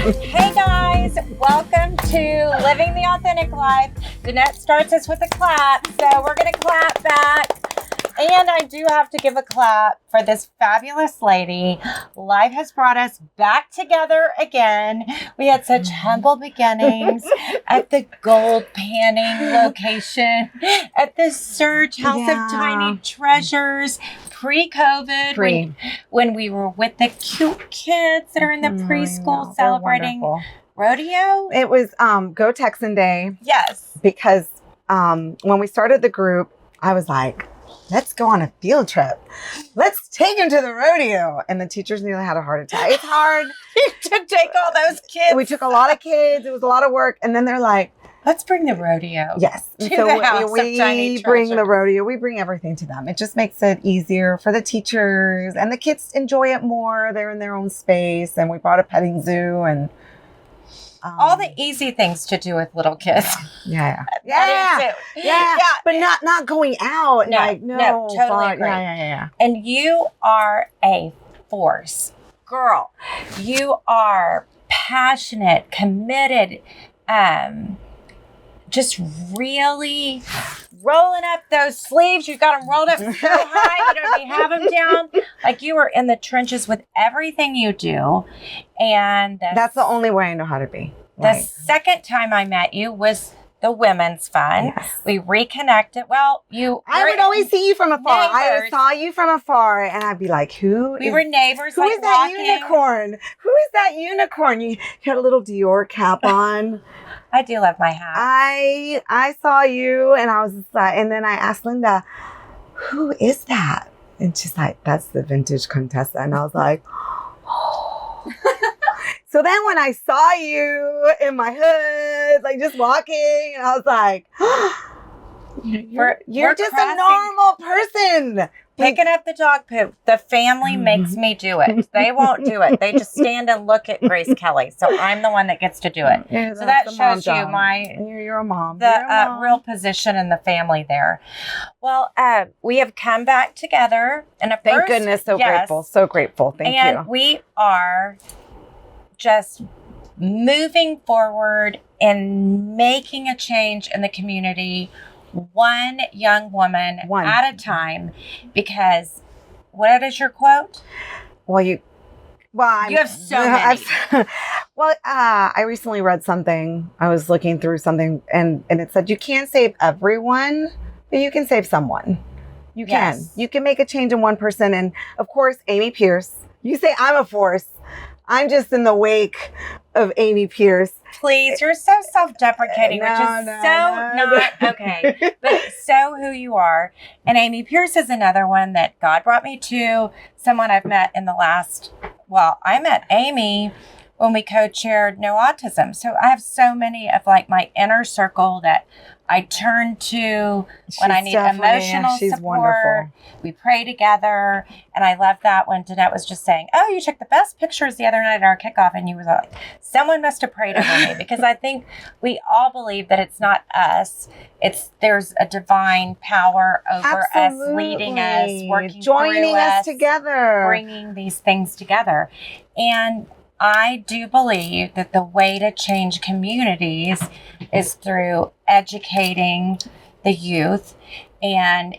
Hey guys, welcome to Living the Authentic Life. Danette starts us with a clap, so we're going to clap back. And I do have to give a clap for this fabulous lady. Life has brought us back together again. We had such humble beginnings at the gold panning location, at the Surge House of Tiny Treasures, pre-COVID, when we were with the cute kids that are in the preschool celebrating rodeo. It was Go Texan Day. Yes. Because when we started the group, I was like, let's go on a field trip. Let's take them to the rodeo. And the teachers nearly had a heart attack. It's hard to take all those kids. We took a lot of kids. It was a lot of work. And then they're like, let's bring the rodeo. Yes. To the house of tiny bring treasures. the rodeo. We bring everything to them. It just makes it easier for the teachers. And the kids enjoy it more. They're in their own space. And we brought a petting zoo and all the easy things to do with little kids. Yeah. But not going out. No, totally agree. Yeah. And you are a force. Girl, you are passionate, committed, just really rolling up those sleeves. You got them rolled up so high, you don't even have them down. Like you are in the trenches with everything you do. And that's the only way I know how to be. The second time I met you was the Women's Fun. Yes. We reconnected. Well, I would always see you from afar. Neighbors. I saw you from afar and I'd be like, we were neighbors. Who is that unicorn? Who is that unicorn? You had a little Dior cap on. I do love my hat. I saw you and I was just like, and then I asked Linda, who is that? And she's like, that's the vintage Contessa. And I was like, oh. So then when I saw you in my hood, like just walking, and I was like, you're just a normal person. Picking up the dog poop. The family makes me do it. They won't do it. They just stand and look at Grace Kelly. So I'm the one that gets to do it. Yeah, so that shows you you're a mom. The real position in the family there. Well, we have come back together. And thank goodness. So grateful. So grateful. Thank you. And we are just moving forward and making a change in the community, one young woman at a time. Because what is your quote? You have so many. I recently read something. I was looking through something and it said you can't save everyone, but you can save someone. You can. Yes. You can make a change in one person. And of course, Amy Pierce. You say I'm a force. I'm just in the wake of Amy Pierce. Please, you're so self-deprecating, which is not okay. But so who you are. And Amy Pierce is another one that God brought me to, someone I've met in the last, I met Amy when we co-chaired No Autism. So I have so many of like my inner circle that I turn to when I need emotional support. Wonderful. We pray together. And I love that when Danette was just saying, oh, you took the best pictures the other night at our kickoff. And you were like, someone must have prayed over me. Because I think we all believe that it's not us. There's a divine power over us, leading us, working joining us together, bringing these things together. And I do believe that the way to change communities is through educating the youth and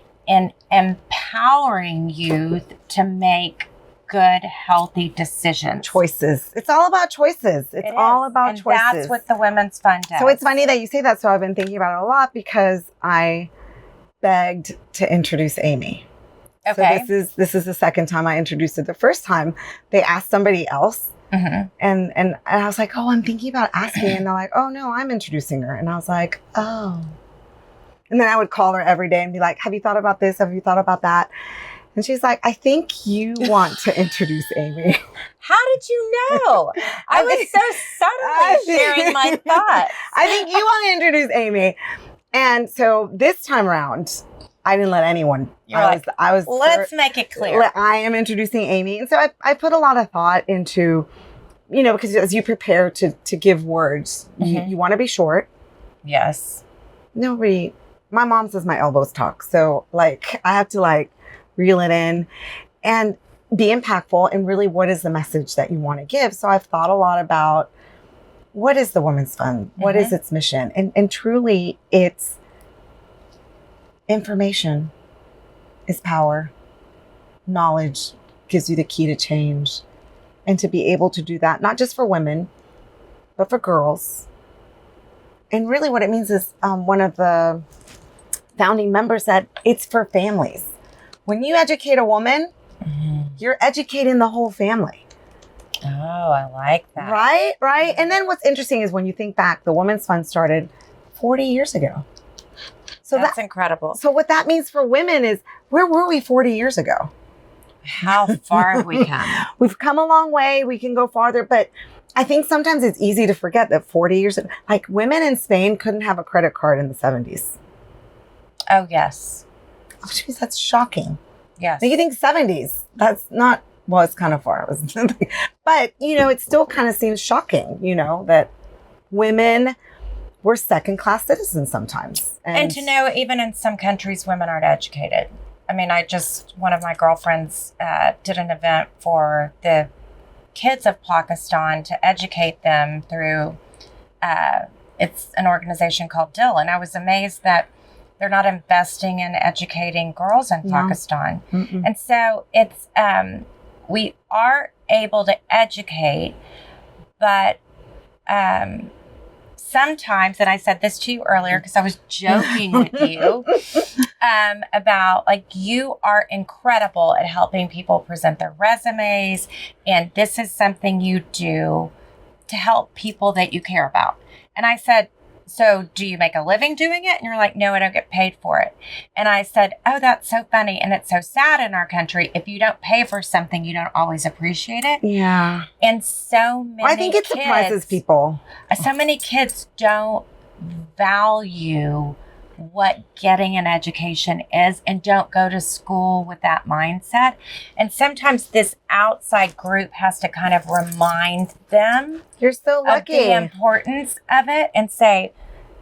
empowering youth to make good, healthy decisions. Choices. It's all about choices. It's all about choices. And that's what the Women's Fun does. So it's funny that you say that. So I've been thinking about it a lot because I begged to introduce Amy. Okay. So this is the second time I introduced her. The first time they asked somebody else. Mm-hmm. And I was like, oh, I'm thinking about asking. And they're like, oh, no, I'm introducing her. And I was like, oh. And then I would call her every day and be like, have you thought about this? Have you thought about that? And she's like, I think you want to introduce Amy. How did you know? I was so subtly sharing my thoughts. I think you want to introduce Amy. And so this time around, I didn't let anyone. I was. Let's make it clear. I am introducing Amy. And so I put a lot of thought into, because as you prepare to give words, you want to be short. Yes. My mom says my elbows talk. So I have to reel it in and be impactful. And really, what is the message that you want to give? So I've thought a lot about what is the Women's Fund? What is its mission? And truly, it's information is power. Knowledge gives you the key to change. And to be able to do that, not just for women, but for girls. And really what it means is one of the founding members said, it's for families. When you educate a woman, you're educating the whole family. Oh, I like that. Right, right. And then what's interesting is when you think back, the Women's Fund started 40 years ago. So that's incredible. So what that means for women is, where were we 40 years ago? How far have we come? We've come a long way. We can go farther. But I think sometimes it's easy to forget that 40 years ago, like women in Spain couldn't have a credit card in the 70s. Oh, yes. Oh, geez, that's shocking. Yes. Now you think 70s, that's not, well, it's kind of far. But, you know, it still kind of seems shocking, you know, that women were second-class citizens sometimes. And to know, even in some countries, women aren't educated. I mean, one of my girlfriends did an event for the kids of Pakistan to educate them through, it's an organization called DIL. And I was amazed that they're not investing in educating girls in Pakistan. And so it's, we are able to educate, but sometimes, and I said this to you earlier because I was joking with you about, like, you are incredible at helping people present their resumes. And this is something you do to help people that you care about. And I said, so do you make a living doing it? And you're like, no, I don't get paid for it. And I said, oh, that's so funny. And it's so sad in our country. If you don't pay for something, you don't always appreciate it. Yeah. And so many I think it surprises people. So many kids don't value what getting an education is and don't go to school with that mindset. And sometimes this outside group has to kind of remind them You're so lucky. Of the importance of it and say,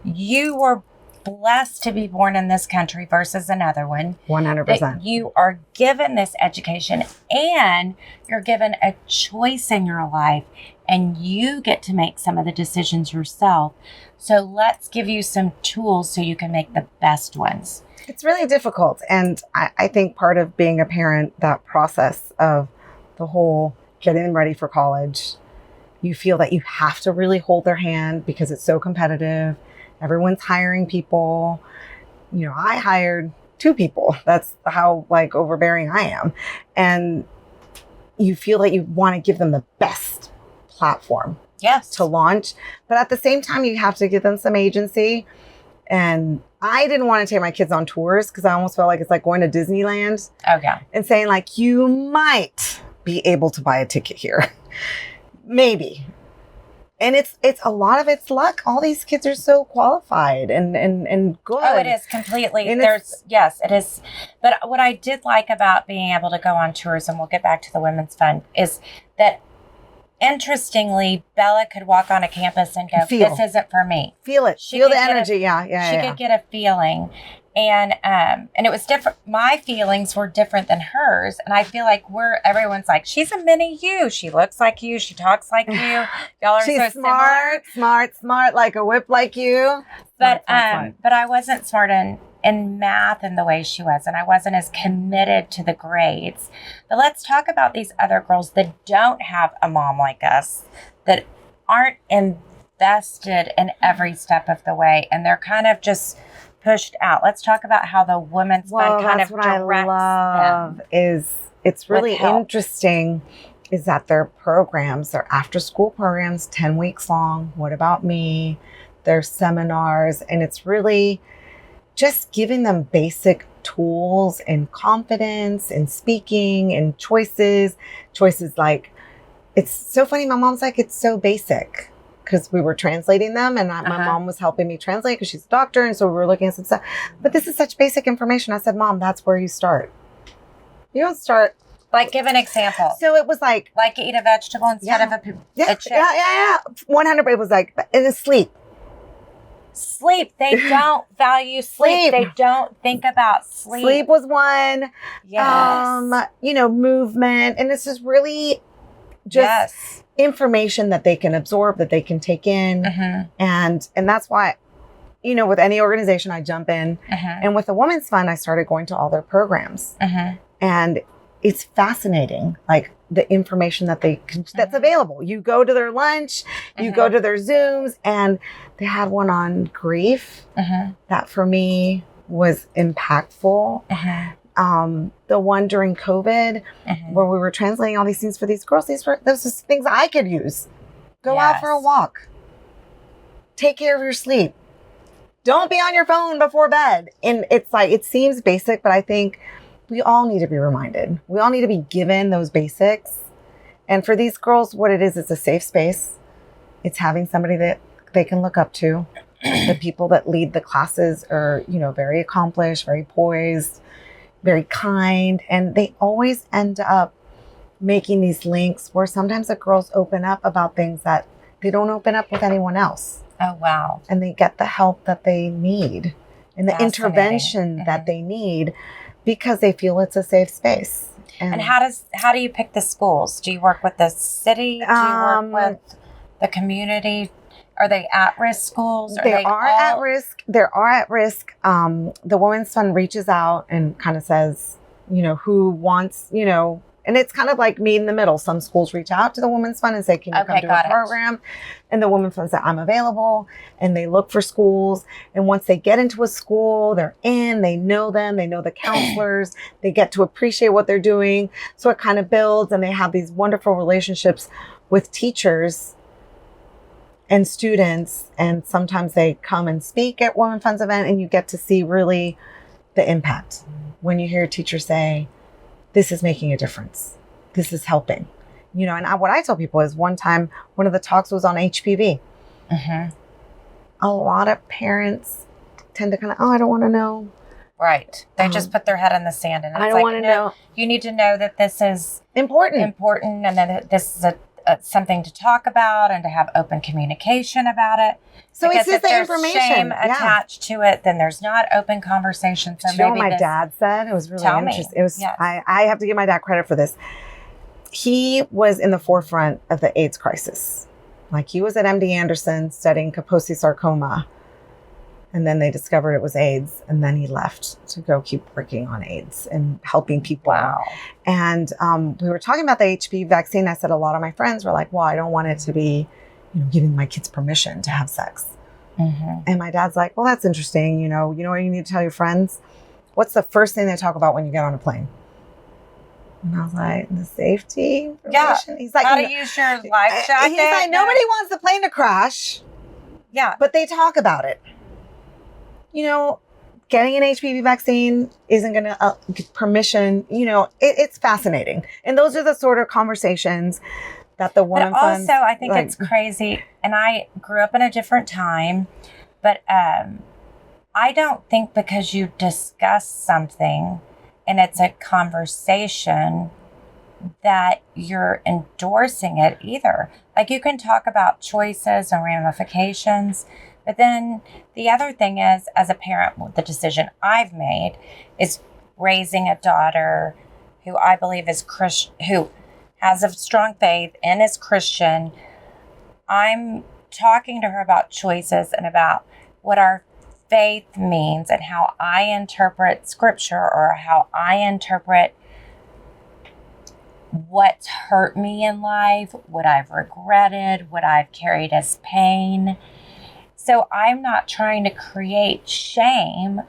you were blessed to be born in this country versus another one. 100%. That you are given this education and you're given a choice in your life and you get to make some of the decisions yourself. So let's give you some tools so you can make the best ones. It's really difficult. And I think part of being a parent, that process of the whole getting them ready for college, you feel that you have to really hold their hand because it's so competitive. Everyone's hiring people. You know, I hired 2 people. That's how, like, overbearing I am. And you feel that you want to give them the best platform. Yes. To launch. But at the same time, you have to give them some agency. And I didn't want to take my kids on tours because I almost felt like it's like going to Disneyland. Oh, yeah. And saying, like, you might be able to buy a ticket here. Maybe. And it's a lot of it's luck. All these kids are so qualified and good. Oh, it is completely. And yes, it is. But what I did like about being able to go on tours, and we'll get back to the Women's Fund, is that interestingly, Bella could walk on a campus and go, this isn't for me. Feel it. Feel the energy. She could get a feeling. And it was different. My feelings were different than hers. And I feel like everyone's like, she's a mini you. She looks like you. She talks like you. Y'all are she's so smart, like a whip like you. But I wasn't smart in math in the way she was, and I wasn't as committed to the grades. But let's talk about these other girls that don't have a mom like us, that aren't invested in every step of the way, and they're kind of just pushed out. Let's talk about how the Women's Fund kind of directs them. What I love is, it's really interesting, is that their programs, their after-school programs, 10 weeks long. What about me? Their seminars, and it's really just giving them basic tools and confidence and speaking and choices like, it's so funny. My mom's like, it's so basic, because we were translating them, and my mom was helping me translate because she's a doctor. And so we were looking at some stuff, but this is such basic information. I said, Mom, that's where you start. You don't start. Like, give an example. So it was like eat a vegetable instead of a chip. Yeah. 100. It was like, it is sleep. Sleep. They don't value sleep. They don't think about sleep. Sleep was one. Yes. Movement. And this is really just information that they can absorb, that they can take in. And that's why, you know, with any organization, I jump in. And with the Women's Fund, I started going to all their programs. And it's fascinating, like the information that that's available. You go to their lunch, you go to their Zooms, and they had one on grief that for me was impactful. The one during COVID where we were translating all these things for these girls, those were things I could use. Go out for a walk. Take care of your sleep. Don't be on your phone before bed. And it's like, it seems basic, but I think we all need to be reminded. We all need to be given those basics. And for these girls, what it is, it's a safe space. It's having somebody that they can look up to. The people that lead the classes are, you know, very accomplished, very poised, very kind. And they always end up making these links where sometimes the girls open up about things that they don't open up with anyone else. Oh, wow. And they get the help that they need and the intervention that they need because they feel it's a safe space. And how do you pick the schools? Do you work with the city? Do you work with the community? Are they at-risk schools? They are at risk. The Women's Fund reaches out and kind of says, you know, who wants, you know, and it's kind of like me in the middle. Some schools reach out to the Women's Fund and say, can you come to a program? And the Women's Fund says, I'm available. And they look for schools. And once they get into a school, they're in, they know them, they know the counselors, they get to appreciate what they're doing. So it kind of builds and they have these wonderful relationships with teachers and students. And sometimes they come and speak at Women's Fund's event and you get to see really the impact when you hear a teacher say, this is making a difference. This is helping. You know, and what I tell people is one time, one of the talks was on HPV. A lot of parents tend to kind of, I don't want to know. Right. They just put their head in the sand. And it's I don't want to know. You need to know that this is important and that this is something to talk about and to have open communication about it. So because it's just the information. Shame attached to it, then there's not open conversation. So do you know what my dad said? It was really interesting. It was. Yes. I have to give my dad credit for this. He was in the forefront of the AIDS crisis. Like he was at MD Anderson studying Kaposi sarcoma. And then they discovered it was AIDS. And then he left to go keep working on AIDS and helping people. Wow. And we were talking about the HPV vaccine. I said a lot of my friends were like, well, I don't want it to be, you know, giving my kids permission to have sex. And my dad's like, well, that's interesting. You know what you need to tell your friends? What's the first thing they talk about when you get on a plane? And I was like, the safety information. Yeah. He's like, how to use your life jacket. He's like, nobody wants the plane to crash. Yeah. But they talk about it. You know, getting an HPV vaccine isn't going to get permission. You know, it's fascinating. And those are the sort of conversations that the Women's Fund. But also, I think it's crazy. And I grew up in a different time. But I don't think because you discuss something and it's a conversation that you're endorsing it either. Like you can talk about choices and ramifications. But then the other thing is, as a parent, the decision I've made is raising a daughter who I believe is Christian, who has a strong faith and is Christian. I'm talking to her about choices and about what our faith means and how I interpret scripture or how I interpret what's hurt me in life, what I've regretted, what I've carried as pain. So I'm not trying to create shame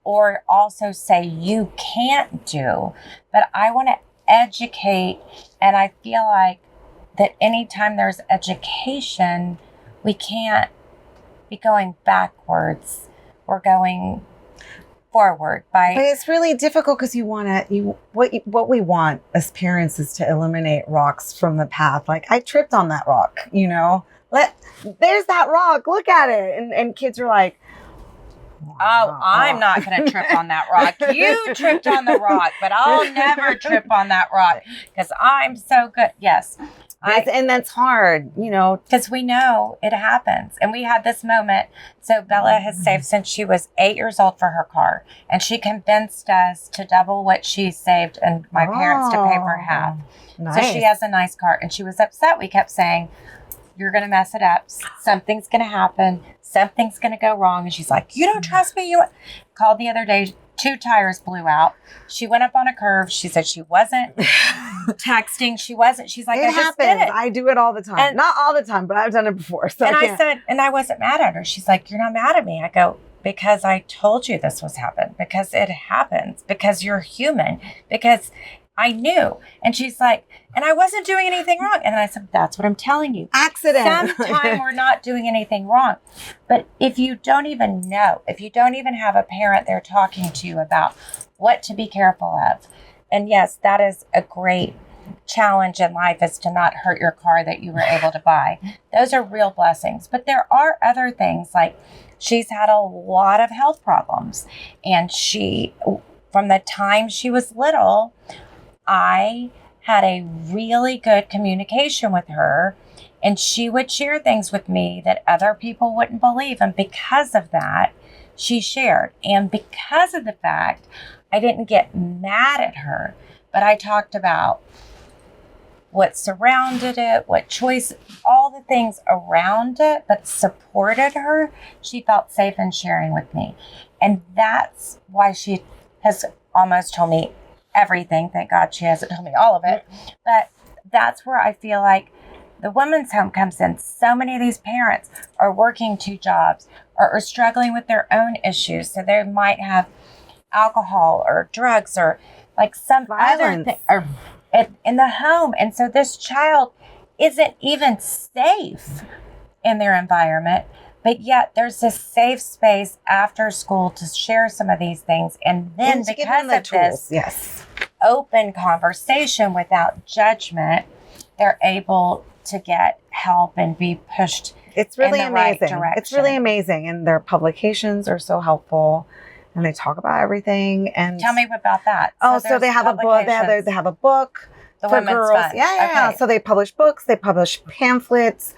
or also say you can't do, but I want to educate. And I feel like that anytime there's education, we can't be going backwards. We're going forward by. But it's really difficult because what we want as parents is to eliminate rocks from the path. Like I tripped on that rock, you know. There's that rock. Look at it. And kids are like, oh, I'm not going to trip on that rock. You tripped on the rock, but I'll never trip on that rock because I'm so good. Yes. And that's hard, because we know it happens. And we had this moment. So Bella has saved since she was 8 years old for her car. And she convinced us to double what she saved and my parents to pay for half. Nice. So she has a nice car. And she was upset. We kept saying, you're going to mess it up. Something's going to happen. Something's going to go wrong. And she's like, you don't trust me. You called the other day. 2 tires blew out. She went up on a curve. She said she wasn't texting. She's like, it happens. I do it all the time. And, not all the time, but I've done it before. So and I said, and I wasn't mad at her. She's like, you're not mad at me. I go, because I told you this was happening. Because it happens. Because you're human. Because I knew. And she's like, and I wasn't doing anything wrong. And I said, that's what I'm telling you. Accident. Sometimes we're not doing anything wrong. But if you don't even know, if you don't even have a parent there talking to you about what to be careful of. And yes, that is a great challenge in life, is to not hurt your car that you were able to buy. Those are real blessings. But there are other things, like she's had a lot of health problems. And from the time she was little, I had a really good communication with her, and she would share things with me that other people wouldn't believe. And because of that, she shared. And because of the fact, I didn't get mad at her, but I talked about what surrounded it, what choice, all the things around it, but supported her. She felt safe in sharing with me. And that's why she has almost told me everything. Thank God she hasn't told me all of it. But that's where I feel like the women's home comes in. So many of these parents are working 2 jobs or are struggling with their own issues. So they might have alcohol or drugs or like some violence. Other thing in the home. And so this child isn't even safe in their environment. But yet there's this safe space after school to share some of these things. And then because of this open conversation without judgment, they're able to get help and be pushed It's really in the amazing. right direction. It's really amazing. And their publications are so helpful. And they talk about everything. And tell me about that. So they have a book. They have a book the for Women's girls. Fund. Yeah. Okay. So they publish books. They publish pamphlets.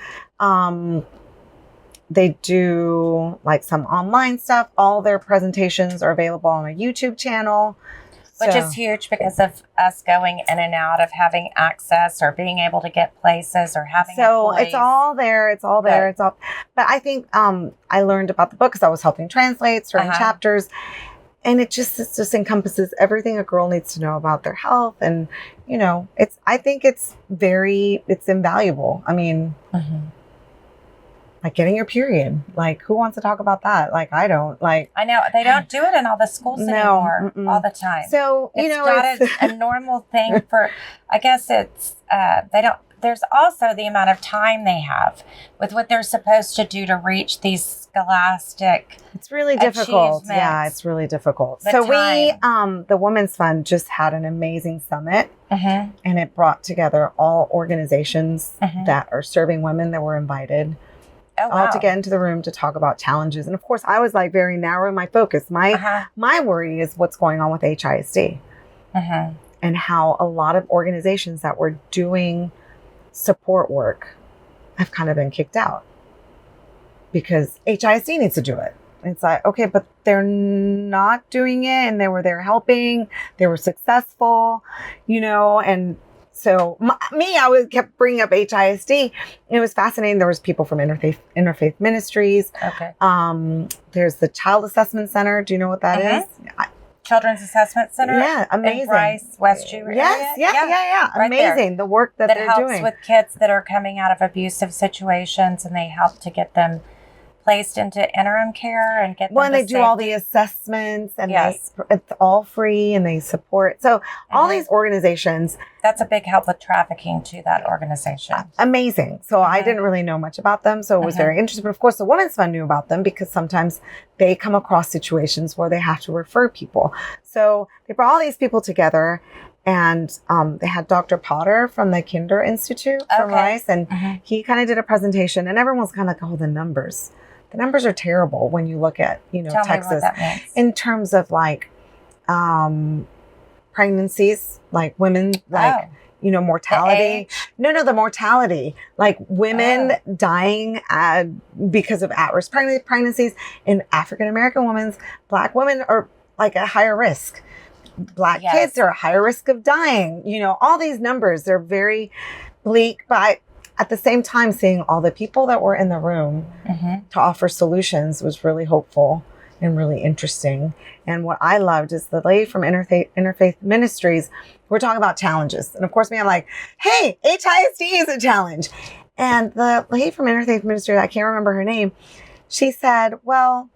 They do like some online stuff. All their presentations are available on a YouTube channel. Which is huge because of us going in and out of having access or being able to get places or having employees. It's all there. It's all there. It's all. But I think I learned about the book because I was helping translate certain chapters. And it just encompasses everything a girl needs to know about their health. And, I think it's invaluable. I mean, like getting your period. Like, who wants to talk about that? Like, I don't. Like, I know they don't do it in all the schools anymore all the time. So it's not a normal thing for. I guess it's they don't. There's also the amount of time they have with what they're supposed to do to reach these scholastic. It's really difficult. Yeah, it's really difficult. So we, the Women's Fund just had an amazing summit, and it brought together all organizations that are serving women that were invited. All to get into the room to talk about challenges. And of course, I was like very narrow in my focus. My worry is what's going on with HISD and how a lot of organizations that were doing support work have kind of been kicked out because HISD needs to do it. And it's like, okay, but they're not doing it and they were there helping. They were successful, and so I kept bringing up HISD. It was fascinating. There was people from Interfaith Ministries. Okay. There's the Child Assessment Center. Do you know what that is? Children's Assessment Center. Yeah, amazing. In Bryce, West Jew area. Yeah. Right amazing. There. The work that they're helps doing with kids that are coming out of abusive situations, and they help to get them placed into interim care and get them and they do all the assessments and it's all free and they support. So all these organizations. That's a big help with trafficking to that organization. Amazing. So I didn't really know much about them. So it was very interesting. But of course, the Women's Fund knew about them because sometimes they come across situations where they have to refer people. So they brought all these people together. And they had Dr. Potter from the Kinder Institute from Rice. And he kind of did a presentation. And everyone's kind of like, the numbers. The numbers are terrible when you look at, Tell Texas me what that means. in terms of like pregnancies, like women, like, mortality. The mortality, like women dying because of at-risk pregnancies, and African-American women, Black women are like at higher risk. Black kids are at higher risk of dying. All these numbers, they're very bleak, but at the same time, seeing all the people that were in the room to offer solutions was really hopeful and really interesting. And what I loved is the lady from Interfaith Ministries. We're talking about challenges. And of course, me, I'm like, hey, HISD is a challenge. And the lady from Interfaith Ministry, I can't remember her name, she said, well,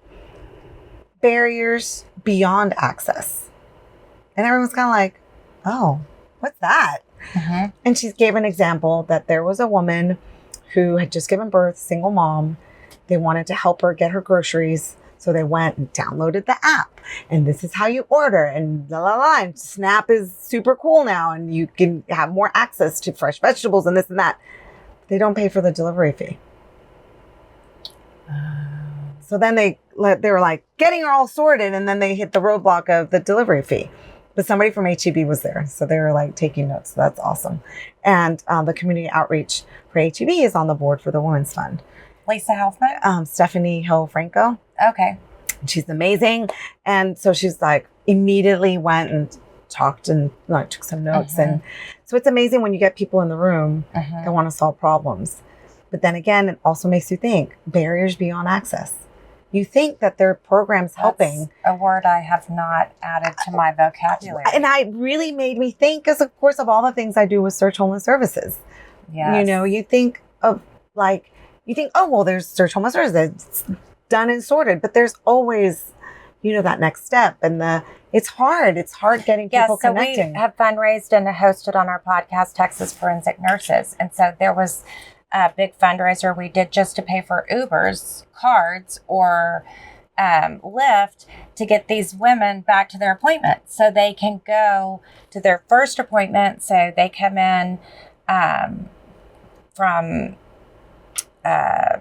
barriers beyond access. And everyone's kind of like, oh, what's that? And she gave an example that there was a woman who had just given birth, single mom. They wanted to help her get her groceries. So they went and downloaded the app, and this is how you order, and la la la. And Snap is super cool now, and you can have more access to fresh vegetables and this and that. They don't pay for the delivery fee. So then they were like getting her all sorted, and then they hit the roadblock of the delivery fee. But somebody from HEB was there, so they were like taking notes. So that's awesome. And the community outreach for HEB is on the board for the Women's Fund. Lisa Hoffman? Stephanie Hill Franco. Okay. She's amazing. And so she's like immediately went and talked and took some notes. And so it's amazing when you get people in the room that want to solve problems. But then again, it also makes you think barriers beyond access. You think that there are programs helping. That's a word I have not added to my vocabulary. And it really made me think, because of course, of all the things I do with Search Homeless Services. Yes. You think of oh, well, there's Search Homeless Services. It's done and sorted, but there's always, that next step. And it's hard. It's hard getting people connecting. We have fundraised and hosted on our podcast, Texas Forensic Nurses. And so there was a big fundraiser we did just to pay for Ubers, cards, or Lyft to get these women back to their appointment so they can go to their first appointment. So they come in from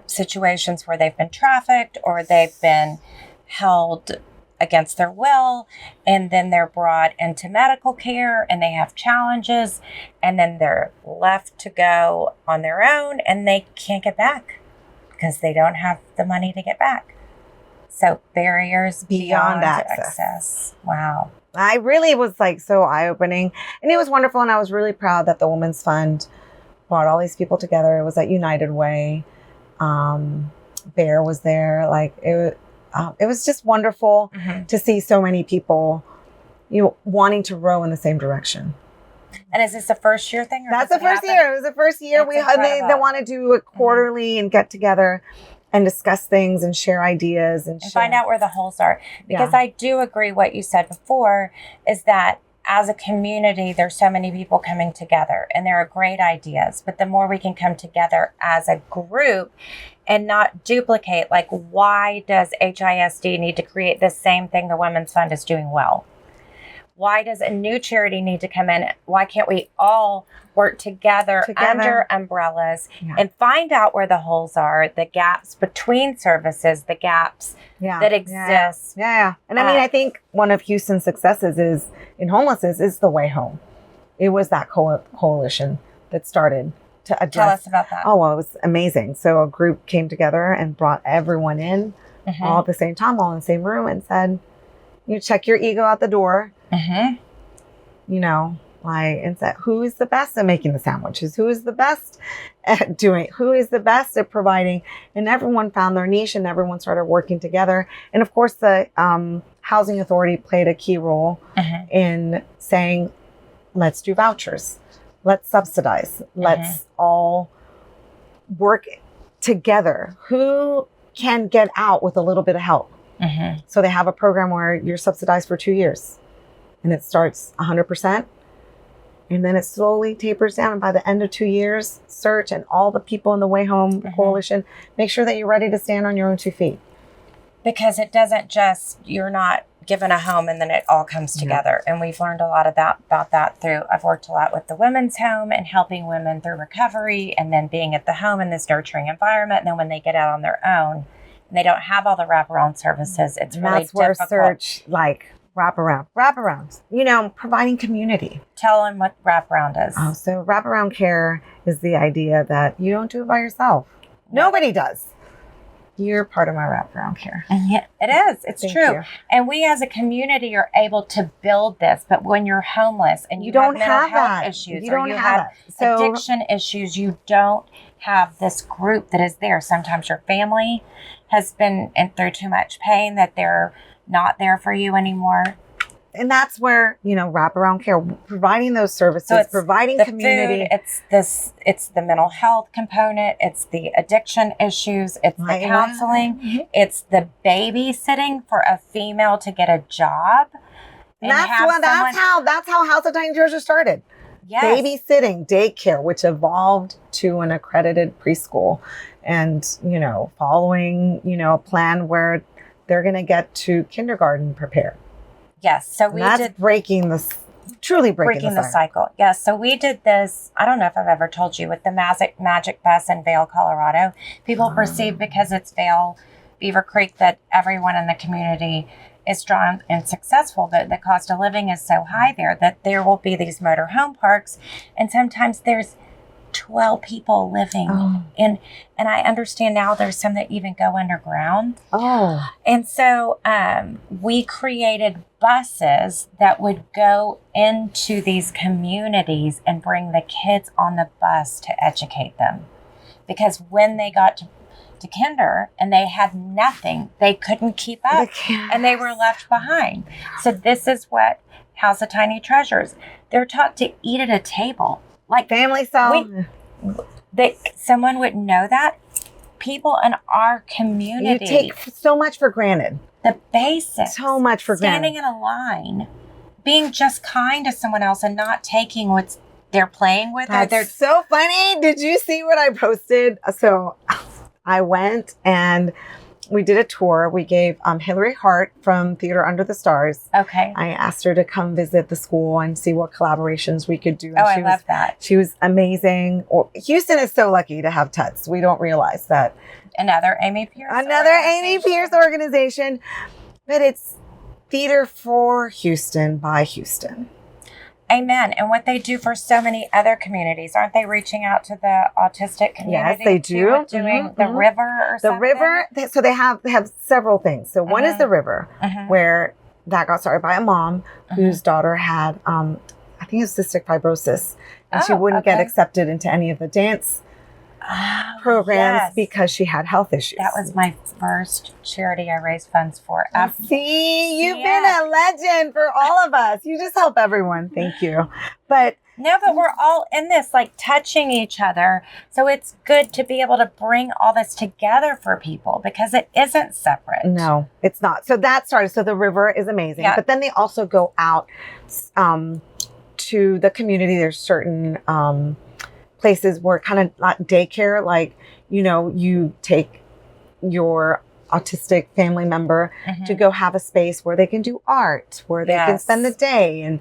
situations where they've been trafficked or they've been held against their will, and then they're brought into medical care and they have challenges, and then they're left to go on their own and they can't get back because they don't have the money to get back. So barriers beyond access. Wow. I really was so eye-opening, and it was wonderful. And I was really proud that the Women's Fund brought all these people together. It was at United Way. Bear was there. It was just wonderful to see so many people, wanting to row in the same direction. And is this a first year thing? That's the first year. It was the first year. They want to do it quarterly and get together and discuss things and share ideas and find out where the holes are. Because I do agree what you said before is that as a community, there's so many people coming together and there are great ideas. But the more we can come together as a group and not duplicate, why does HISD need to create the same thing the Women's Fund is doing well? Why does a new charity need to come in? Why can't we all work together under umbrellas and find out where the holes are, the gaps between services, the gaps that exist? Yeah. And I think one of Houston's successes in homelessness is the Way Home. It was that coalition that started to address. Tell us about that. Oh, well, it was amazing. So a group came together and brought everyone in all at the same time, all in the same room, and said, check your ego out the door. And said, who is the best at making the sandwiches? Who is the best at who is the best at providing? And everyone found their niche and everyone started working together. And of course, the Housing Authority played a key role in saying, let's do vouchers. Let's subsidize. Let's all work together. Who can get out with a little bit of help? So they have a program where you're subsidized for 2 years. And it starts 100%. And then it slowly tapers down. And by the end of 2 years, Search and all the people in the Way Home Coalition, make sure that you're ready to stand on your own 2 feet. Because it doesn't just, you're not given a home and then it all comes together. And we've learned a lot about that through, I've worked a lot with the women's home and helping women through recovery and then being at the home in this nurturing environment. And then when they get out on their own and they don't have all the wraparound services, it's really difficult. That's where Search, Wraparounds, providing community. Tell them what wraparound is. Oh, so wraparound care is the idea that you don't do it by yourself. No. Nobody does. You're part of my wraparound care. And yeah, it is. It's Thank true. you. And we as a community are able to build this. But when you're homeless and you don't have mental have health that. issues You or don't you have have it. So- addiction issues, you don't have this group that is there. Sometimes your family has been through too much pain that they're not there for you anymore. And that's where, wraparound care, providing those services, So it's providing the community. food, it's the mental health component, it's the addiction issues, it's the counseling, it's the babysitting for a female to get a job. And That's how House of Tiny Treasures started. Yes. Babysitting, daycare, which evolved to an accredited preschool, and following a plan where they're going to get to kindergarten prepared. Yes. So we that's did truly breaking the cycle. Yes. So we did this. I don't know if I've ever told you, with the Magic Bus in Vail, Colorado. People perceive because it's Vail, Beaver Creek, that everyone in the community is strong and successful, but the cost of living is so high there that there will be these motor home parks, and sometimes there's 12 people living in, and I understand now there's some that even go underground. And so we created buses that would go into these communities and bring the kids on the bus to educate them, because when they got to kinder and they had nothing, they couldn't keep up and they were left behind. So this is what House of Tiny Treasures, they're taught to eat at a table. Like family style. Someone would know that. People in our community, You take so much for granted. the basics. So much for Standing granted. in a line, being just kind to someone else and not taking what they're playing with. That's so funny. Did you see what I posted? So I went and we did a tour. We gave Hillary Hart from Theater Under the Stars. Okay. I asked her to come visit the school and see what collaborations we could do. And I love that. She was amazing. Houston is so lucky to have Tuts. We don't realize that. Another Amy Pierce organization. But it's theater for Houston by Houston. Amen. And what they do for so many other communities, aren't they reaching out to the autistic community? Yes, they do. Doing the river or something? The river. So they have several things. So one is the river, where that got started by a mom whose daughter had, I think it was cystic fibrosis, and she wouldn't get accepted into any of the dance programs because she had health issues. That was my first charity I raised funds for. See, you've been a legend for all of us. You just help everyone. Thank you. But we're all in this, like touching each other. So it's good to be able to bring all this together for people, because it isn't separate. No, it's not. So that started. So the river is amazing. Yeah. But then they also go out to the community. There's certain places where kind of not daycare, like, you take your autistic family member to go have a space where they can do art, where they can spend the day and,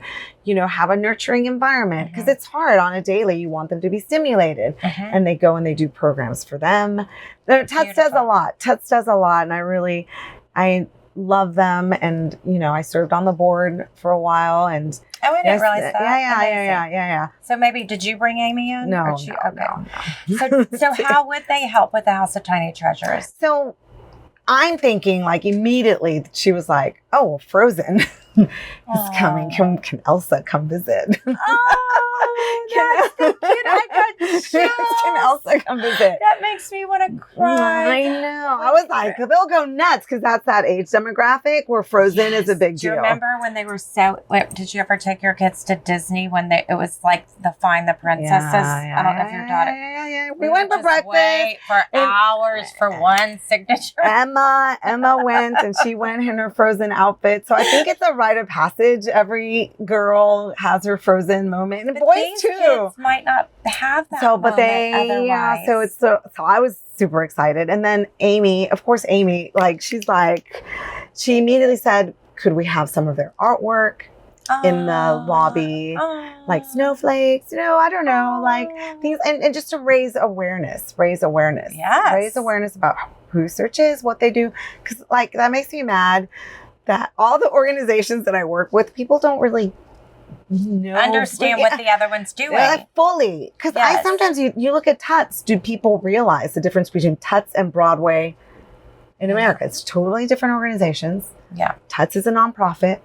have a nurturing environment. Because it's hard on a daily. You want them to be stimulated. And they go and they do programs for them. Tuts does a lot. And I love them. And, I served on the board for a while, and I didn't realize that. Yeah. So maybe, did you bring Amy in? No. So how would they help with the House of Tiny Treasures? So I'm thinking, like, immediately she was like, oh, Frozen is coming. Can Elsa come visit? Oh, that's so cute. I got chills. Can Elsa come visit? That makes me want to cry. I know. I was like, they'll go nuts, because that's that age demographic where Frozen is a big deal. Do you remember when they were did you ever take your kids to Disney when it was like the Find the Princesses? I don't know if your daughter. Yeah. We went for breakfast. Wait for hours for one signature. Emma went, and she went in her Frozen outfit. So I think it's a rite of passage. Every girl has her Frozen moment, and but boys these too. Kids might not have that. So I was super excited. And then Amy, like, she immediately said, could we have some of their artwork in the lobby, like snowflakes, I don't know, like things, and just to raise awareness. Yes. Raise awareness about who Search is, what they do. Because, like, that makes me mad that all the organizations that I work with, people don't really understand what the other one's doing. Fully. Because Yes. sometimes you look at Tuts, do people realize the difference between Tuts and Broadway in America? It's totally different organizations. Yeah. Tuts is a nonprofit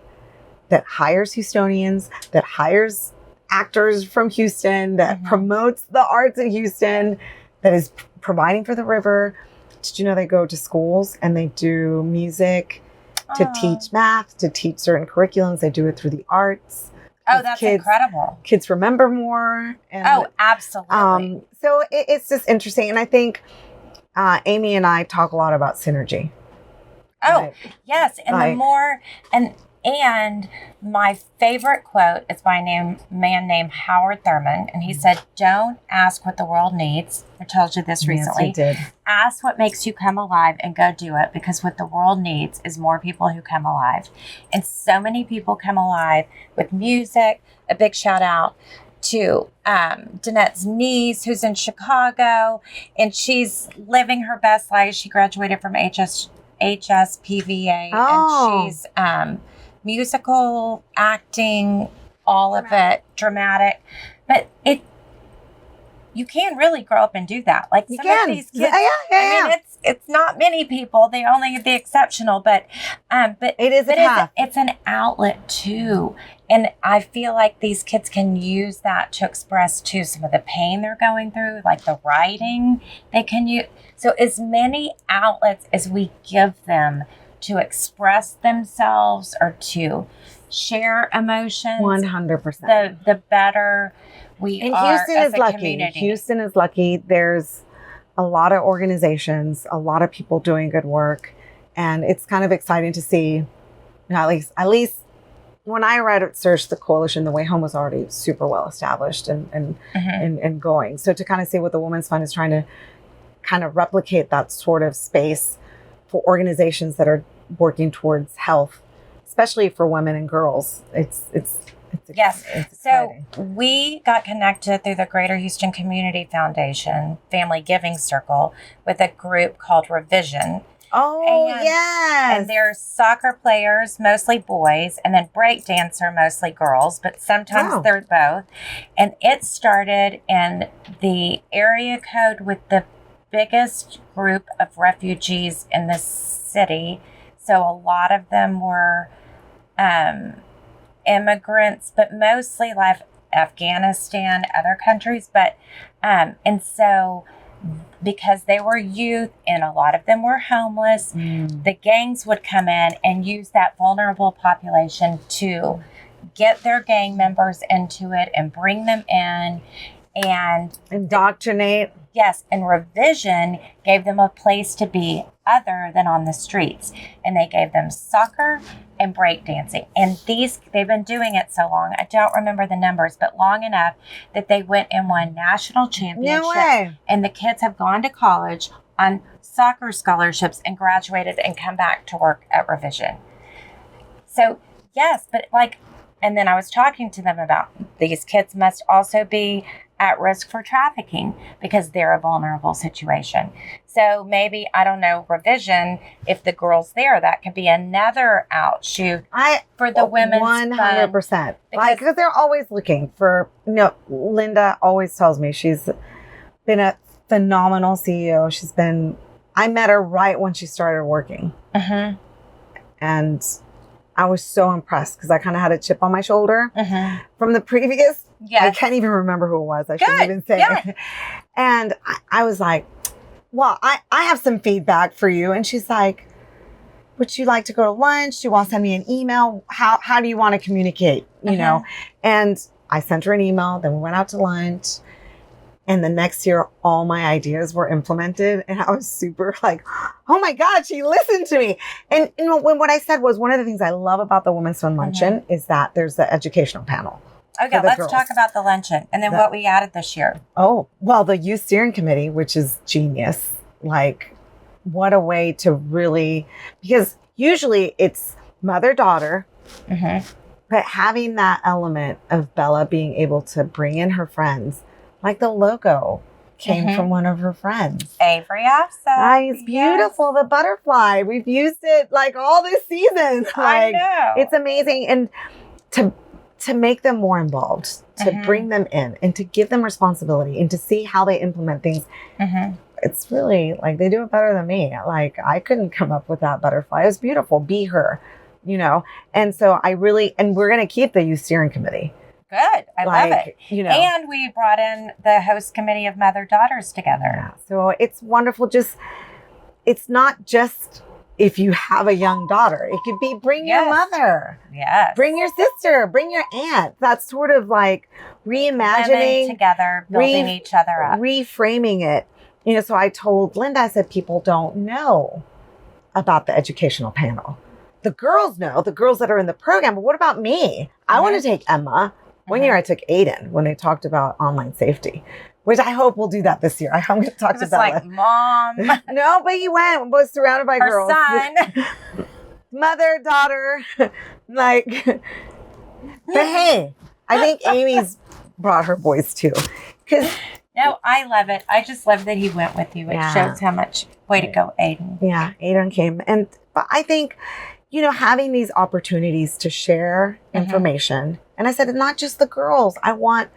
that hires Houstonians, that hires actors from Houston, that promotes the arts in Houston, that is providing for the river. Did you know they go to schools and they do music to teach math, to teach certain curriculums? They do it through the arts. Oh, that's incredible. Kids remember more. And, absolutely. So it's just interesting. And I think Amy and I talk a lot about synergy. Oh, yes. And the more, and my favorite quote is by a man named Howard Thurman. And he said, don't ask what the world needs. I told you this recently. Yes, you did. Ask what makes you come alive and go do it, because what the world needs is more people who come alive. And so many people come alive with music. A big shout out to Danette's niece, who's in Chicago, and she's living her best life. She graduated from HSPVA, and she's musical, acting, all of it, dramatic. But you can really grow up and do that. Like some of these kids, I mean, it's not many people. They only the exceptional, but it is a path. It's an outlet too. And I feel like these kids can use that to express too some of the pain they're going through, like the writing they can use. So as many outlets as we give them to express themselves or to share emotions, 100%. The better we are Houston as is a lucky. community. Houston is lucky. There's a lot of organizations, a lot of people doing good work, and it's kind of exciting to see. You know, at least when I researched the coalition, the Way Home was already super well established and going. So to kind of see what the Women's Fund is trying to kind of replicate that sort of space for organizations that are working towards health, especially for women and girls. It's yes. It's so we got connected through the Greater Houston Community Foundation Family Giving Circle with a group called Revision. Yes. And they're soccer players, mostly boys, and then break dancer, mostly girls, but sometimes they're both. And it started in the area code with the biggest group of refugees in the city. So a lot of them were immigrants, but mostly like Afghanistan, other countries. But and so because they were youth and a lot of them were homeless, the gangs would come in and use that vulnerable population to get their gang members into it and bring them in and indoctrinate. Yes, and Revision gave them a place to be other than on the streets. And they gave them soccer and breakdancing. And they've been doing it so long, I don't remember the numbers, but long enough that they went and won national championships. No way. And the kids have gone to college on soccer scholarships and graduated and come back to work at Revision. So, yes, but and then I was talking to them about these kids must also be at risk for trafficking because they're a vulnerable situation. So maybe, I don't know, Revision, if the girl's there, that could be another outshoot for the women's 100%. Because they're always looking for, Linda always tells me she's been a phenomenal CEO. I met her right when she started working. And I was so impressed because I kind of had a chip on my shoulder from the previous. I can't even remember who it was. I shouldn't even say it. And I was like, well, I have some feedback for you. And she's like, would you like to go to lunch? Do you want to send me an email? How do you want to communicate? You know? And I sent her an email. Then we went out to lunch. And the next year, all my ideas were implemented. And I was super like, oh my God, she listened to me. And what I said was, one of the things I love about the Women's Fund Luncheon is that there's the educational panel. Okay, let's talk about the luncheon and then what we added this year. Oh, well, the Youth Steering Committee, which is genius. Like, what a way to really, because usually it's mother-daughter, but having that element of Bella being able to bring in her friends, like the logo came from one of her friends. Avery also. It's beautiful. The butterfly. We've used it like all this season. I know. It's amazing. And to make them more involved, to bring them in and to give them responsibility and to see how they implement things. It's really like they do it better than me. Like I couldn't come up with that butterfly. It was beautiful. Be her, you know? And so and we're going to keep the youth steering committee. Good. I love it. You know, and we brought in the host committee of mother-daughters together. Yeah, so it's wonderful. It's not just if you have a young daughter. It could be bring your mother. Yes. Bring your sister. Bring your aunt. That's sort of like reimagining. Women together, building each other up. Reframing it. You know, so I told Linda, I said, people don't know about the educational panel. The girls know, the girls that are in the program, but what about me? I want to take Emma. One year I took Aiden when they talked about online safety, which I hope we'll do that this year. I'm going to talk to Bella. Like, Mom. No, but he was surrounded by girls. Her son. Mother, daughter. Like, but hey, I think Amy's brought her boys too. No, I love it. I just love that he went with you. It shows how much way to go, Aiden. Yeah, Aiden came. But I think, you know, having these opportunities to share information. And I said, not just the girls. I want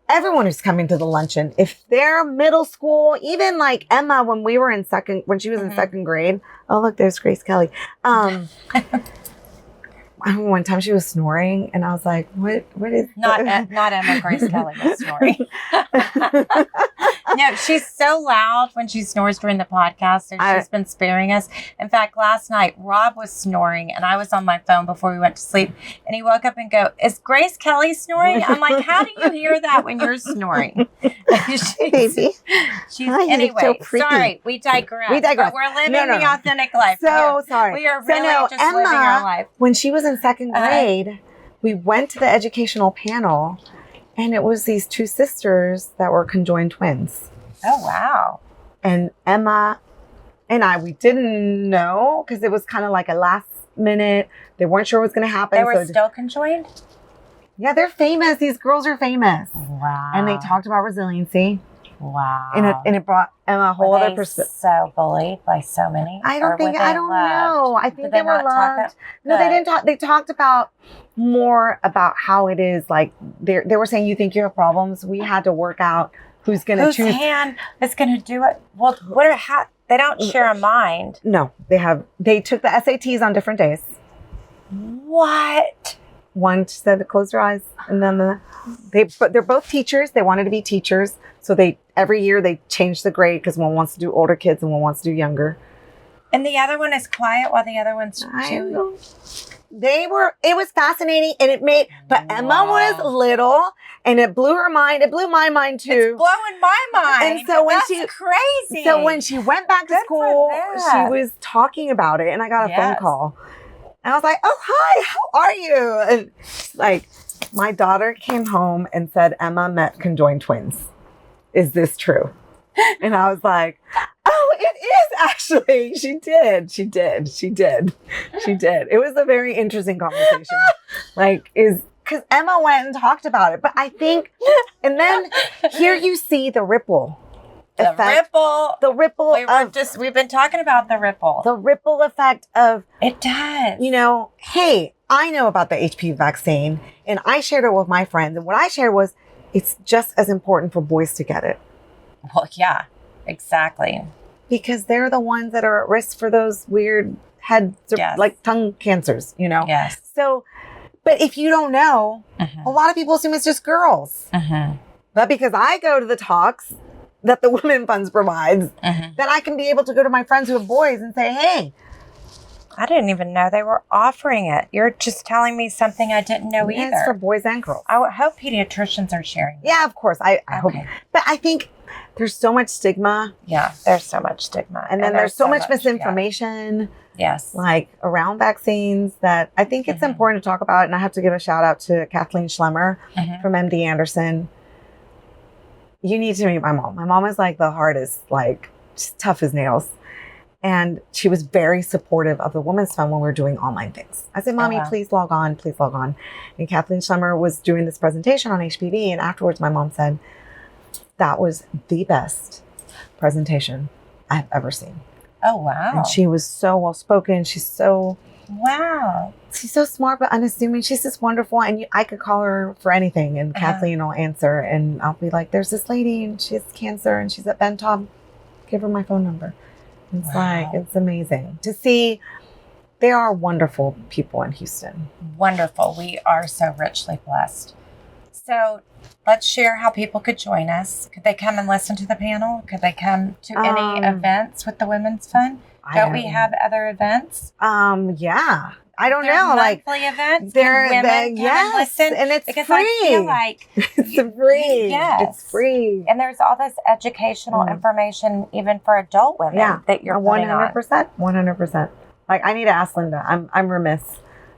everyone who's coming to the luncheon. If they're middle school, even like Emma, when she was in second grade. Oh, look, there's Grace Kelly. One time she was snoring and I was like, what is not Emma, Grace Kelly was snoring. No, she's so loud when she snores during the podcast, and she's been sparing us. In fact, last night Rob was snoring and I was on my phone before we went to sleep, and he woke up and go, "Is Grace Kelly snoring?" I'm like, "How do you hear that when you're snoring?" Baby. Anyway, so sorry, we digress. But we're living the authentic life. So sorry. We are really just Emma, living our life. When she was in second grade, we went to the educational panel, and it was these two sisters that were conjoined twins. Oh, wow. And Emma and we didn't know because it was kind of like a last minute. They weren't sure what was going to happen. They were still conjoined? Yeah, they're famous. These girls are famous. Wow. And they talked about resiliency. Wow. And it brought Emma a whole other perspective. So bullied by so many? I don't know. I think they were loved. No, they didn't talk. They talked about more about how it is like they were saying, you think you have problems? We had to work out who's going to choose. Whose hand is going to do it? Well, they don't share a mind. No, they took the SATs on different days. What? One said to close your eyes, and then they're both teachers. They wanted to be teachers. So every year they change the grade because one wants to do older kids and one wants to do younger. And the other one is quiet while the other one's chewing. It was fascinating, and but Emma was little, and it blew her mind. It blew my mind too. It's blowing my mind. And so That's crazy. So when she went back to school, she was talking about it, and I got a phone call. And I was like, "Oh, hi, how are you?" And like, my daughter came home and said, "Emma met conjoined twins. Is this true?" And I was like, "Oh, it is actually. She did. It was a very interesting conversation. Because Emma went and talked about it. But I think, and then here you see the ripple effect. The ripple. We've been talking about the ripple. The ripple effect of. It does. You know, hey, I know about the HPV vaccine, and I shared it with my friends. And what I shared was, it's just as important for boys to get it. Well, yeah, exactly. Because they're the ones that are at risk for those weird like tongue cancers, you know? Yes. So, but if you don't know, a lot of people assume it's just girls. But because I go to the talks that the Women Funds provides, then I can be able to go to my friends who have boys and say, hey. I didn't even know they were offering it. You're just telling me something I didn't know either. It's for boys and girls. I hope pediatricians are sharing that. Yeah, of course. I hope. But I think there's so much stigma. Yeah, there's so much stigma. And then there's so much misinformation. Yes. Like around vaccines that I think it's important to talk about. And I have to give a shout out to Kathleen Schlemmer from MD Anderson. You need to meet my mom. My mom is like the hardest, like just tough as nails. And she was very supportive of the Women's Fund when we were doing online things. I said, Mommy, please log on. Please log on. And Kathleen Schlemmer was doing this presentation on HPV. And afterwards, my mom said, that was the best presentation I've ever seen. Oh, wow. And she was so well spoken. She's so smart but unassuming. She's just wonderful. And I could call her for anything, and Kathleen will answer. And I'll be like, "There's this lady, and she has cancer, and she's at Bentob. Give her my phone number." And it's like, it's amazing to see. They are wonderful people in Houston. Wonderful. We are so richly blessed. So let's share how people could join us. Could they come and listen to the panel? Could they come to any events with the Women's Fund? Don't we have other events? Yeah. I don't know. Monthly events. They're women come and listen, and it's because free. I feel like it's free. Yes, it's free. And there's all this educational information, even for adult women, that you're putting on. 100%. Like, I need to ask Linda. I'm remiss.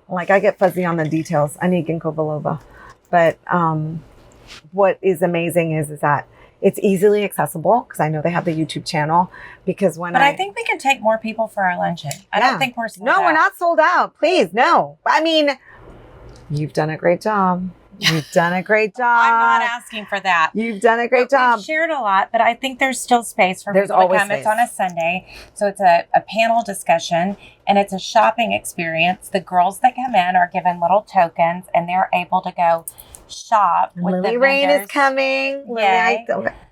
Like, I get fuzzy on the details. I need ginkgo biloba. But what is amazing is that it's easily accessible, because I know they have the YouTube channel. Because I think we can take more people for our luncheon. I don't think we're sold out. No, we're not sold out. Please, no. I mean, you've done a great job. You've done a great job. I'm not asking for that. You've done a great job. We've shared a lot, but I think there's still space for There's people to always come. space. It's on a Sunday, so it's a panel discussion, and it's a shopping experience. The girls that come in are given little tokens, and they're able to go shop with Lily the Rain vendors. is coming. Yay.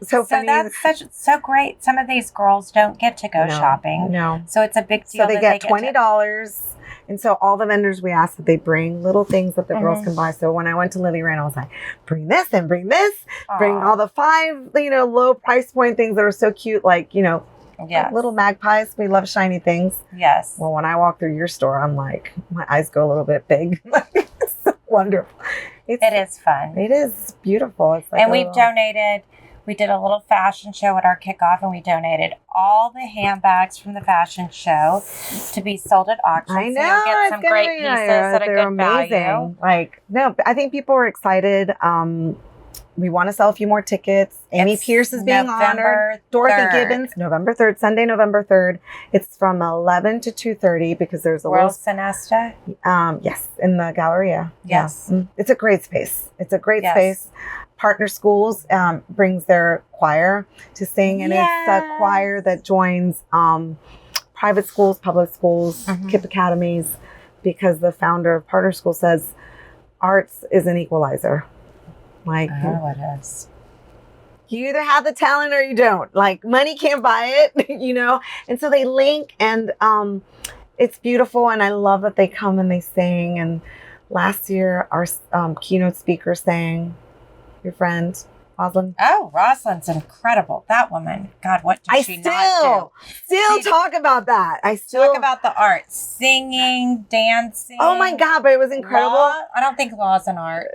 So funny. That's so great. Some of these girls don't get to go shopping. No. So it's a big deal. So they get $20. And so all the vendors, we ask that they bring little things that the girls can buy. So when I went to Lily Rain, I was like, bring this and bring this. Aww. Bring all the 5, low price point things that are so cute. Like, like little magpies. We love shiny things. Yes. Well, when I walk through your store, I'm like, my eyes go a little bit big. It's so wonderful. It is fun. It is beautiful. It's like, and we've donated. We did a little fashion show at our kickoff, and we donated all the handbags from the fashion show to be sold at auction. I know. So you'll get some great pieces at a good value. I think people are excited. We want to sell a few more tickets. Amy Pierce is being honored. Dorothy Gibbons, November 3rd, Sunday, November 3rd. It's from 11 to 2:30 because there's a World Sinesta? Yes, in the Galleria. Yes. Yeah. It's a great space. It's a great space. Partner Schools brings their choir to sing, and it's a choir that joins private schools, public schools, KIPP academies, because the founder of Partner School says arts is an equalizer. Like, it is. You either have the talent or you don't. Like, money can't buy it, And so they link, and it's beautiful, and I love that they come and they sing. And last year, our keynote speaker sang. Your friend, Rosalind. Oh, Rosalind's incredible. That woman. God, what did she not do? Still talk about that. I still talk about the art. Singing, dancing. Oh my God, but it was incredible. Law? I don't think law's an art.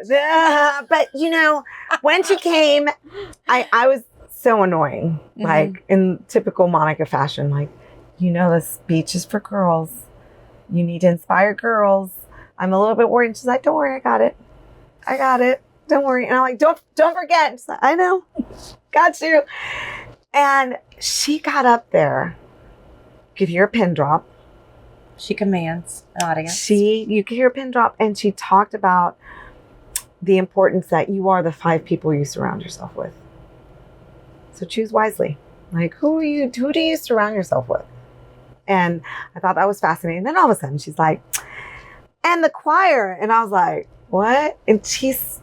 But when she came, I was so annoying. Like, in typical Monica fashion. Like, this speech is for girls. You need to inspire girls. I'm a little bit worried. She's like, don't worry, I got it. Don't worry. And I'm like, don't forget. She's like, I know. Got you. And she got up there. You could hear a pin drop. She commands an audience. You could hear a pin drop. And she talked about the importance that you are the 5 people you surround yourself with. So choose wisely. Like, who do you surround yourself with? And I thought that was fascinating. And then all of a sudden she's like, and the choir. And I was like, what? And she's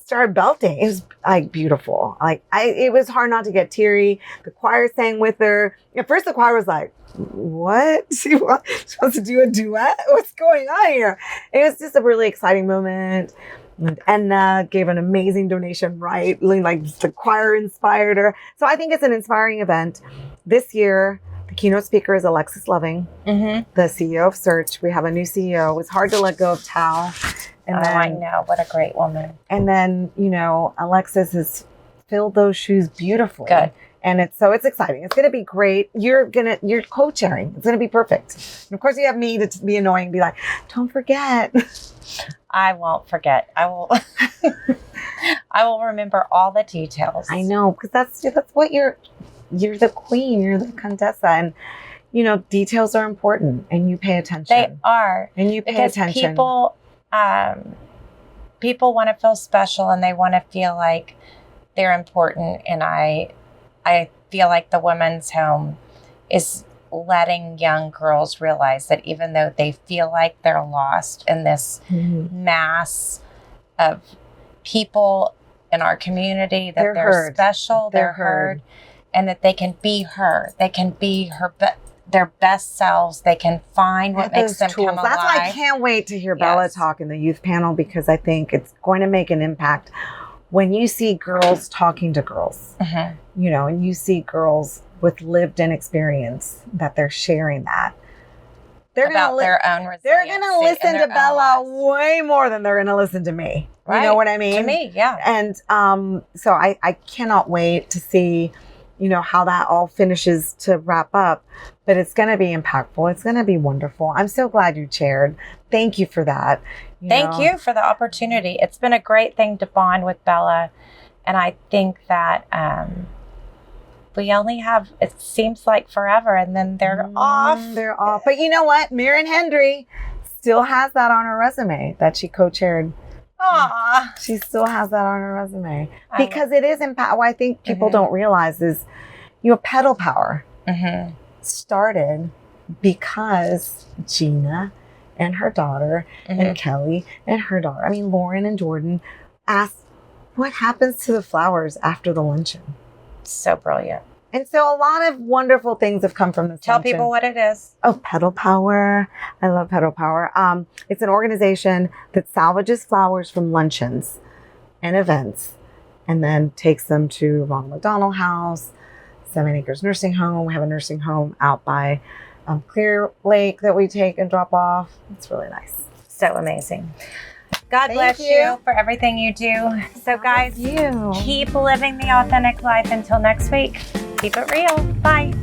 started belting. It was like beautiful. It was hard not to get teary. The choir sang with her. At first the choir was like, what? She wants to do a duet? What's going on here? It was just a really exciting moment. And Edna gave an amazing donation, right? Like, the choir inspired her. So I think it's an inspiring event. This year, the keynote speaker is Alexis Loving, the CEO of Search. We have a new CEO. It was hard to let go of Tal. And I know. What a great woman. And then, Alexis has filled those shoes beautifully. Good. And it's exciting. It's going to be great. You're co-chairing. It's going to be perfect. And of course you have me to be annoying and be like, don't forget. I won't forget. I will remember all the details. I know, because that's what you're the queen. You're the Contessa. And, details are important, and you pay attention. They are. And you pay attention. People want to feel special, and they want to feel like they're important. And I feel like the women's home is letting young girls realize that even though they feel like they're lost in this mass of people in our community, that they're special, they're heard, and that they can be her. They can be their best selves. They can find what makes them come alive. That's why I can't wait to hear Bella talk in the youth panel, because I think it's going to make an impact when you see girls talking to girls, you know, and you see girls with lived in experience that they're sharing that. They're about their own resiliency. They're going to listen to Bella way more than they're going to listen to me. Right. You know what I mean? To me, yeah. And so I cannot wait to see, you know, how that all finishes to wrap up. But it's going to be impactful. It's going to be wonderful. I'm so glad you chaired. Thank you for that. Thank you for the opportunity. It's been a great thing to bond with Bella. And I think that we only have, it seems like forever, and then they're off. They're off. But you know what? Mirren Hendry still has that on her resume that she co-chaired. Aww. She still has that on her resume. Because it is impact. What I think people don't realize is, you know, Pedal Power started because Gina and her daughter and Kelly and her daughter, I mean, Lauren and Jordan, asked, what happens to the flowers after the luncheon? So brilliant. And so a lot of wonderful things have come from this Tell luncheon. people what it is. Oh, Pedal Power. I love Pedal Power. It's an organization that salvages flowers from luncheons and events and then takes them to Ronald McDonald House, 7 Acres Nursing Home. We have a nursing home out by Clear Lake that we take and drop off. It's really nice. So amazing. God bless you for everything you do. So guys, keep living the authentic life. Until next week, keep it real. Bye.